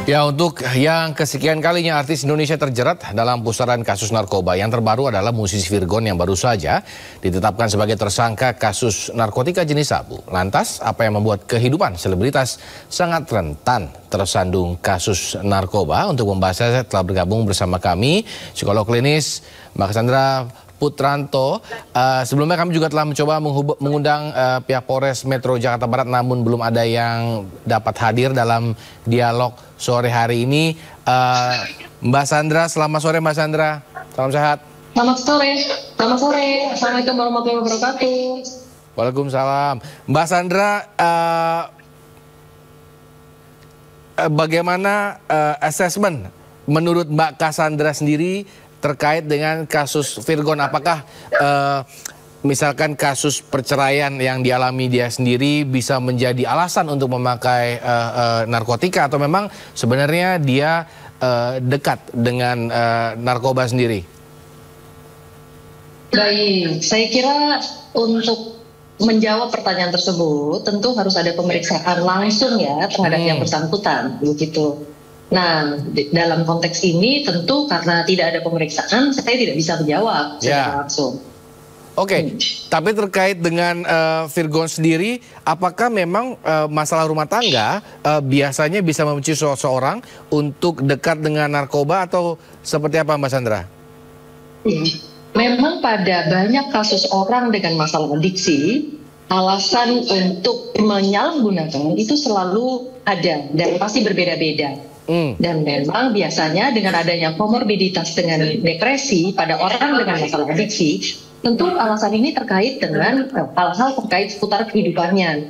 Ya, untuk yang kesekian kalinya artis Indonesia terjerat dalam pusaran kasus narkoba. Yang terbaru adalah musisi Virgon yang baru saja ditetapkan sebagai tersangka kasus narkotika jenis sabu. Lantas, apa yang membuat kehidupan selebritas sangat rentan tersandung kasus narkoba? Untuk membahasnya telah bergabung bersama kami psikolog klinis Mbak Cassandra Putranto. Sebelumnya kami juga telah mencoba mengundang pihak Polres Metro Jakarta Barat, namun belum ada yang dapat hadir dalam dialog sore hari ini. Mbak Sandra, selamat sore Mbak Sandra. Salam sehat. Selamat sore. Selamat sore. Assalamualaikum warahmatullahi wabarakatuh. Waalaikumsalam. Mbak Sandra, bagaimana asesmen menurut Mbak Cassandra sendiri terkait dengan kasus Virgon? Apakah misalkan kasus perceraian yang dialami dia sendiri bisa menjadi alasan untuk memakai narkotika, atau memang sebenarnya dia dekat dengan narkoba sendiri? Baik, saya kira untuk menjawab pertanyaan tersebut tentu harus ada pemeriksaan langsung ya terhadap yang bersangkutan, begitu. Nah, dalam konteks ini tentu karena tidak ada pemeriksaan, saya tidak bisa menjawab secara langsung. Oke, tapi terkait dengan Virgon sendiri, apakah memang masalah rumah tangga biasanya bisa memicu seseorang untuk dekat dengan narkoba, atau seperti apa Mbak Sandra? Memang pada banyak kasus orang dengan masalah adiksi, alasan untuk menyalahgunakan itu selalu ada dan pasti berbeda-beda. Dan memang biasanya dengan adanya komorbiditas dengan depresi pada orang dengan masalah adiksi, tentu alasan ini terkait dengan hal-hal terkait seputar kehidupannya.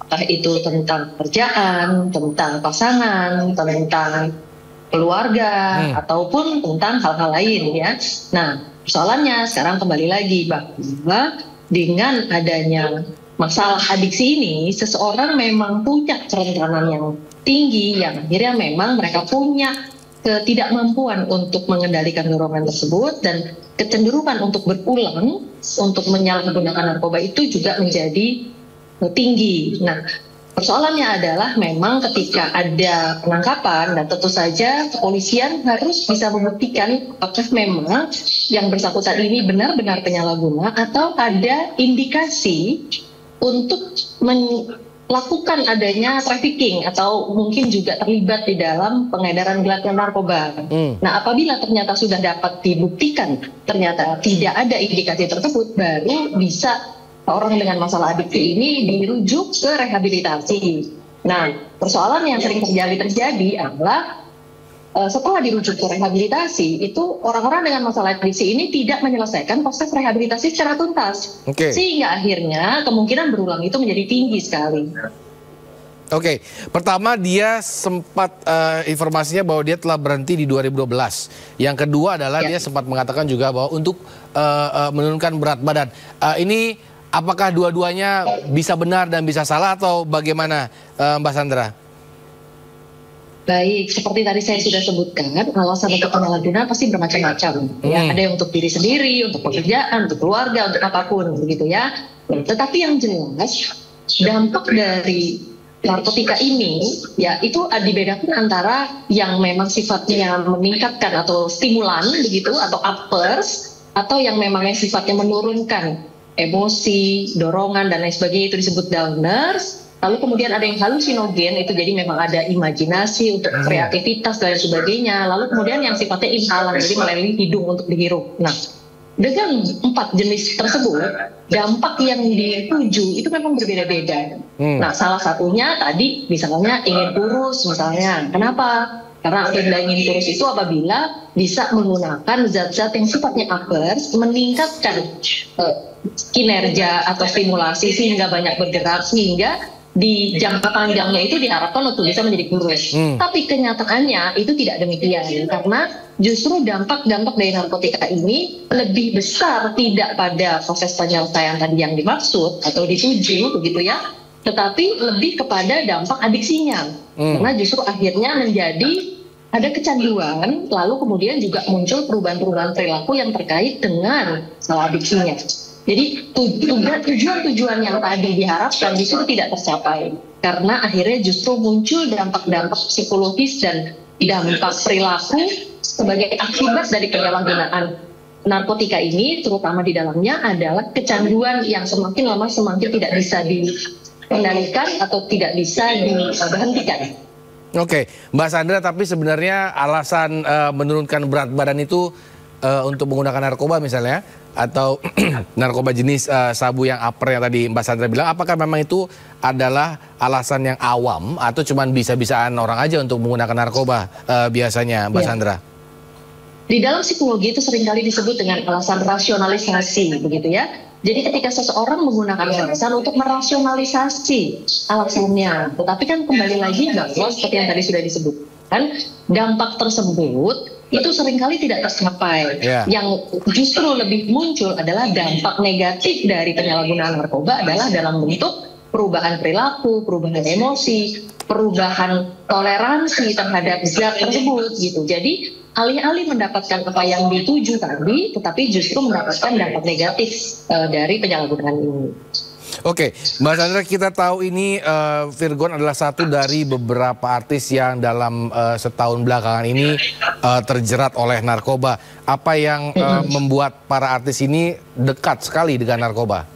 Entah itu tentang pekerjaan, tentang pasangan, tentang keluarga, ataupun tentang hal-hal lain ya. Nah, persoalannya sekarang kembali lagi bahwa dengan adanya masalah adiksi ini, seseorang memang punya kerentanan yang tinggi, yang akhirnya memang mereka punya ketidakmampuan untuk mengendalikan dorongan tersebut, dan kecenderungan untuk berulang untuk menyalahgunakan narkoba itu juga menjadi tinggi. Nah, persoalannya adalah memang ketika ada penangkapan, dan tentu saja kepolisian harus bisa membuktikan apakah memang yang bersangkutan ini benar-benar penyalahguna atau ada indikasi untuk melakukan adanya trafficking atau mungkin juga terlibat di dalam pengedaran gelapnya narkoba. Nah, apabila ternyata sudah dapat dibuktikan ternyata tidak ada indikasi tersebut, baru bisa orang dengan masalah adiksi ini dirujuk ke rehabilitasi. Nah, persoalan yang sering terjadi adalah setelah dirujuk ke rehabilitasi, itu orang-orang dengan masalah adiksi ini tidak menyelesaikan proses rehabilitasi secara tuntas. Sehingga akhirnya kemungkinan berulang itu menjadi tinggi sekali. Oke, pertama dia sempat informasinya bahwa dia telah berhenti di 2012. Yang kedua adalah dia sempat mengatakan juga bahwa untuk menurunkan berat badan. Ini apakah dua-duanya bisa benar dan bisa salah, atau bagaimana Mbak Sandra? Baik, seperti tadi saya sudah sebutkan, alasan untuk penyalahgunaan pasti bermacam-macam. Ya, ada yang untuk diri sendiri, untuk pekerjaan, untuk keluarga, untuk apapun, begitu ya. Tetapi yang jelas, dampak dari narkotika ini, ya itu dibedakan antara yang memang sifatnya meningkatkan atau stimulan, begitu, atau uppers, atau yang memang sifatnya menurunkan emosi, dorongan, dan lain sebagainya, itu disebut downers. Lalu kemudian ada yang halusinogen, itu jadi memang ada imajinasi untuk kreativitas dan sebagainya. Lalu kemudian yang sifatnya inhalan, jadi melalui hidung untuk dihirup. Nah, dengan 4 jenis tersebut, dampak yang dituju itu memang berbeda-beda. Nah, salah satunya tadi misalnya ingin kurus misalnya. Kenapa? Karena agenda ingin kurus itu apabila bisa menggunakan zat-zat yang sifatnya uppers, meningkatkan kinerja atau stimulasi sehingga banyak bergerak, sehingga di jangka panjangnya itu diharapkan untuk bisa menjadi kurus. Tapi kenyataannya itu tidak demikian, karena justru dampak-dampak dari narkotika ini lebih besar tidak pada proses penyelesaian tadi yang dimaksud atau dituju, begitu ya, tetapi lebih kepada dampak adiksinya. Karena justru akhirnya menjadi ada kecanduan, lalu kemudian juga muncul perubahan-perubahan perilaku yang terkait dengan masalah adiksinya. Jadi tujuan-tujuan yang tadi diharapkan justru tidak tercapai karena akhirnya justru muncul dampak-dampak psikologis dan dampak perilaku sebagai akibat dari penyalahgunaan narkotika ini, terutama di dalamnya adalah kecanduan yang semakin lama semakin tidak bisa dikendalikan atau tidak bisa dihentikan. Oke, Mbak Sandra, tapi sebenarnya alasan menurunkan berat badan itu untuk menggunakan narkoba misalnya, atau narkoba jenis sabu yang upper yang tadi Mbak Sandra bilang, apakah memang itu adalah alasan yang awam atau cuman bisa-bisaan orang aja untuk menggunakan narkoba biasanya, Mbak Sandra? Di dalam psikologi itu seringkali disebut dengan alasan rasionalisasi, begitu ya. Jadi ketika seseorang menggunakan alasan untuk merasionalisasi alasannya, tetapi kan kembali lagi bahwa seperti yang tadi sudah disebutkan, dampak tersebut itu seringkali tidak tercapai. Yang justru lebih muncul adalah dampak negatif dari penyalahgunaan narkoba adalah dalam bentuk perubahan perilaku, perubahan emosi, perubahan toleransi terhadap zat tersebut gitu. Jadi alih-alih mendapatkan apa yang dituju tadi, tetapi justru mendapatkan dampak negatif dari penyalahgunaan ini. Oke, Mbak Sandra, kita tahu ini Virgon adalah satu dari beberapa artis yang dalam setahun belakangan ini terjerat oleh narkoba. Apa yang membuat para artis ini dekat sekali dengan narkoba?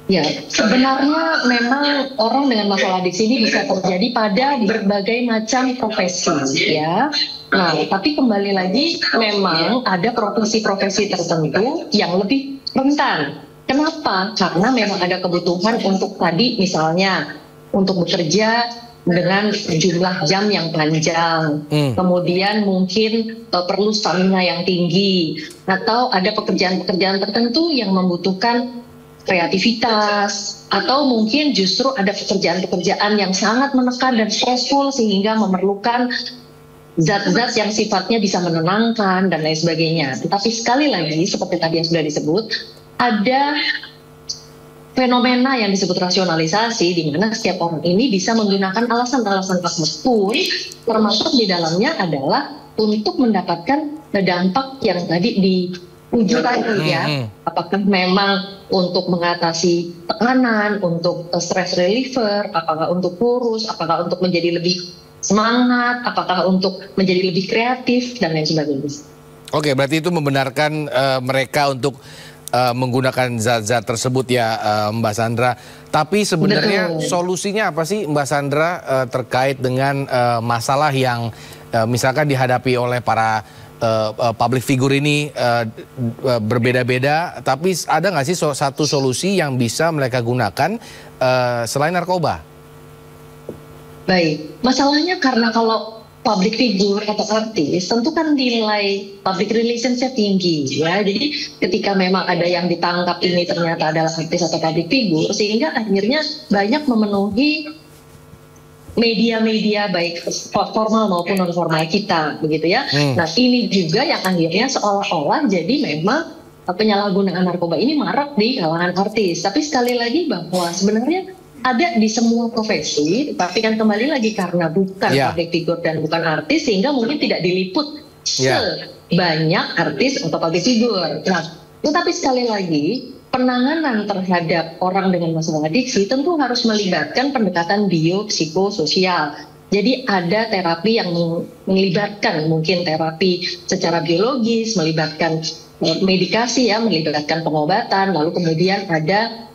Ya, sebenarnya memang orang dengan masalah adiksi ini bisa terjadi pada berbagai macam profesi, ya. Nah, tapi kembali lagi memang ada profesi-profesi tertentu yang lebih rentan. Kenapa? Karena memang ada kebutuhan untuk tadi misalnya untuk bekerja dengan jumlah jam yang panjang, kemudian mungkin perlu stamina yang tinggi, atau ada pekerjaan-pekerjaan tertentu yang membutuhkan kreativitas, atau mungkin justru ada pekerjaan-pekerjaan yang sangat menekan dan stressful sehingga memerlukan zat-zat yang sifatnya bisa menenangkan dan lain sebagainya. Tetapi sekali lagi seperti tadi yang sudah disebut, ada fenomena yang disebut rasionalisasi di mana setiap orang ini bisa menggunakan alasan-alasan tertentu, termasuk di dalamnya adalah untuk mendapatkan dampak yang tadi diwujudkan ya. Apakah memang untuk mengatasi tekanan, untuk stress reliever, apakah untuk kurus, apakah untuk menjadi lebih semangat, apakah untuk menjadi lebih kreatif dan lain sebagainya. Oke, berarti itu membenarkan mereka untuk menggunakan zat-zat tersebut ya, Mbak Sandra. Tapi sebenarnya solusinya apa sih, Mbak Sandra, terkait dengan masalah yang misalkan dihadapi oleh para public figure ini berbeda-beda, tapi ada nggak sih satu solusi yang bisa mereka gunakan selain narkoba? Baik, masalahnya karena kalau public figure atau artis tentu kan nilai public relations-nya tinggi ya. Jadi ketika memang ada yang ditangkap ini ternyata adalah artis atau public figure, sehingga akhirnya banyak memenuhi media-media baik formal maupun non formal kita begitu ya. Nah, ini juga yang akhirnya seolah-olah jadi memang penyalahgunaan narkoba ini marak di kalangan artis. Tapi sekali lagi bahwa sebenarnya ada di semua profesi, tapi kan kembali lagi karena bukan public figure dan bukan artis, sehingga mungkin tidak diliput sebanyak artis atau public figure. Nah, tetapi sekali lagi penanganan terhadap orang dengan masalah adiksi tentu harus melibatkan pendekatan biopsikososial. Jadi ada terapi yang melibatkan mungkin terapi secara biologis, melibatkan medikasi ya, melibatkan pengobatan, lalu kemudian ada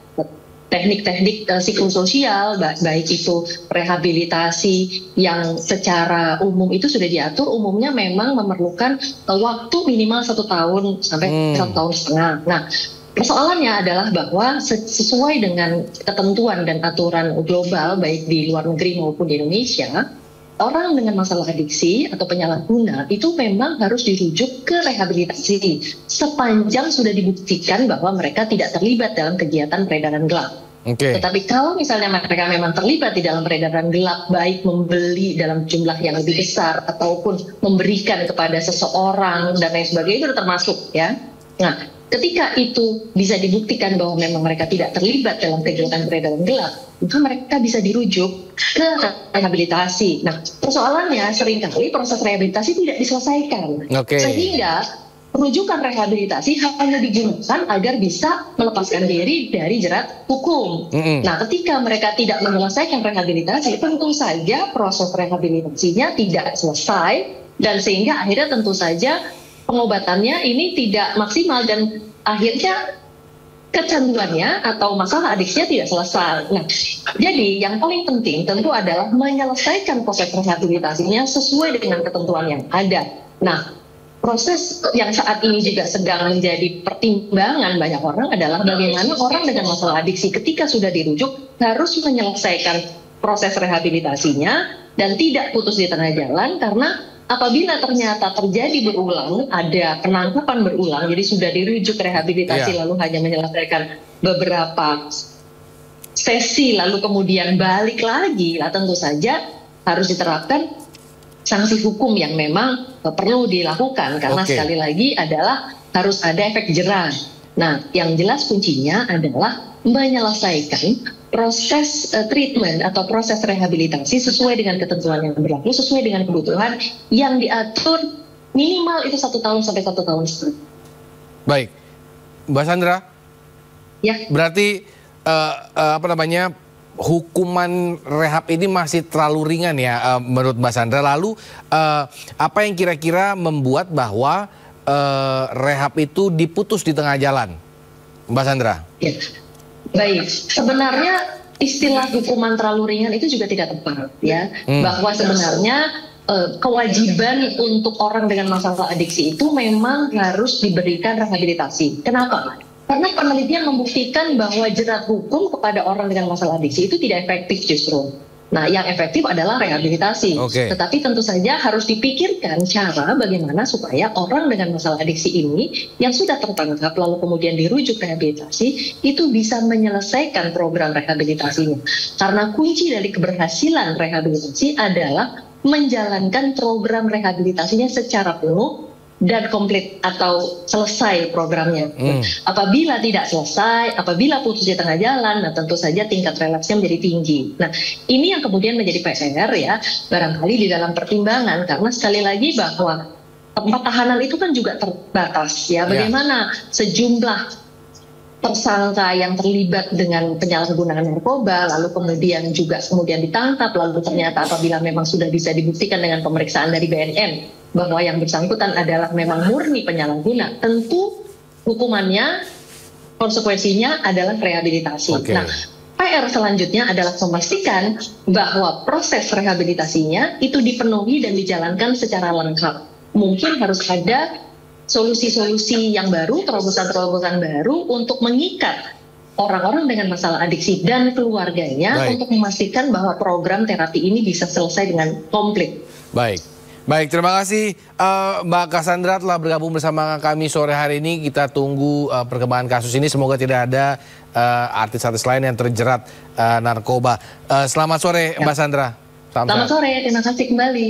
teknik-teknik psikososial, baik itu rehabilitasi yang secara umum itu sudah diatur, umumnya memang memerlukan waktu minimal 1 tahun sampai 1,5 tahun. Nah, persoalannya adalah bahwa sesuai dengan ketentuan dan aturan global baik di luar negeri maupun di Indonesia, orang dengan masalah adiksi atau penyalahguna itu memang harus dirujuk ke rehabilitasi sepanjang sudah dibuktikan bahwa mereka tidak terlibat dalam kegiatan peredaran gelap. Tetapi kalau misalnya mereka memang terlibat di dalam peredaran gelap, baik membeli dalam jumlah yang lebih besar ataupun memberikan kepada seseorang dan lain sebagainya, itu termasuk ya. Nah, ketika itu bisa dibuktikan bahwa memang mereka tidak terlibat dalam kegiatan peredaran gelap, maka mereka bisa dirujuk ke rehabilitasi. Nah, persoalannya seringkali proses rehabilitasi tidak diselesaikan, sehingga rujukan rehabilitasi hanya digunakan agar bisa melepaskan diri dari jerat hukum. Nah, ketika mereka tidak menyelesaikan rehabilitasi, tentu saja proses rehabilitasinya tidak selesai, dan sehingga akhirnya tentu saja pengobatannya ini tidak maksimal dan akhirnya kecanduannya atau masalah adiksinya tidak selesai. Nah, jadi yang paling penting tentu adalah menyelesaikan proses rehabilitasinya sesuai dengan ketentuan yang ada. Nah, proses yang saat ini juga sedang menjadi pertimbangan banyak orang adalah bagaimana orang dengan masalah adiksi ketika sudah dirujuk harus menyelesaikan proses rehabilitasinya dan tidak putus di tengah jalan, karena apabila ternyata terjadi berulang, ada penangkapan berulang, jadi sudah dirujuk rehabilitasi lalu hanya menyelesaikan beberapa sesi lalu kemudian balik lagi, tentu saja harus diterapkan sanksi hukum yang memang perlu dilakukan, karena sekali lagi adalah harus ada efek jerah. Nah, yang jelas kuncinya adalah menyelesaikan proses treatment atau proses rehabilitasi sesuai dengan ketentuan yang berlaku, sesuai dengan kebutuhan yang diatur minimal itu 1 tahun sampai 1 tahun setengah. Baik, Mbak Sandra. Ya. Berarti hukuman rehab ini masih terlalu ringan ya menurut Mbak Sandra. Lalu apa yang kira-kira membuat bahwa rehab itu diputus di tengah jalan, Mbak Sandra? Ya. Baik, sebenarnya istilah hukuman terlalu ringan itu juga tidak tepat ya, bahwa sebenarnya kewajiban untuk orang dengan masalah adiksi itu memang harus diberikan rehabilitasi. Kenapa? Karena penelitian membuktikan bahwa jerat hukum kepada orang dengan masalah adiksi itu tidak efektif justru. Nah, yang efektif adalah rehabilitasi. Tetapi tentu saja harus dipikirkan cara bagaimana supaya orang dengan masalah adiksi ini yang sudah tertangkap lalu kemudian dirujuk rehabilitasi itu bisa menyelesaikan program rehabilitasinya. Karena kunci dari keberhasilan rehabilitasi adalah menjalankan program rehabilitasinya secara penuh dan komplit atau selesai programnya. Apabila tidak selesai, apabila putus di tengah jalan, nah tentu saja tingkat relapsnya menjadi tinggi. Nah, ini yang kemudian menjadi PR ya, barangkali di dalam pertimbangan, karena sekali lagi bahwa tempat tahanan itu kan juga terbatas ya. Bagaimana sejumlah tersangka yang terlibat dengan penyalahgunaan narkoba, lalu kemudian ditangkap, lalu ternyata apabila memang sudah bisa dibuktikan dengan pemeriksaan dari BNN bahwa yang bersangkutan adalah memang murni penyalahguna, tentu hukumannya, konsekuensinya adalah rehabilitasi. Nah, PR selanjutnya adalah memastikan bahwa proses rehabilitasinya itu dipenuhi dan dijalankan secara lengkap. Mungkin harus ada solusi-solusi yang baru, terobosan-terobosan baru untuk mengikat orang-orang dengan masalah adiksi dan keluarganya untuk memastikan bahwa program terapi ini bisa selesai dengan komplit. Baik, terima kasih Mbak Cassandra telah bergabung bersama kami sore hari ini. Kita tunggu perkembangan kasus ini. Semoga tidak ada artis-artis lain yang terjerat narkoba. Selamat sore Mbak Sandra. Selamat sore, terima kasih kembali.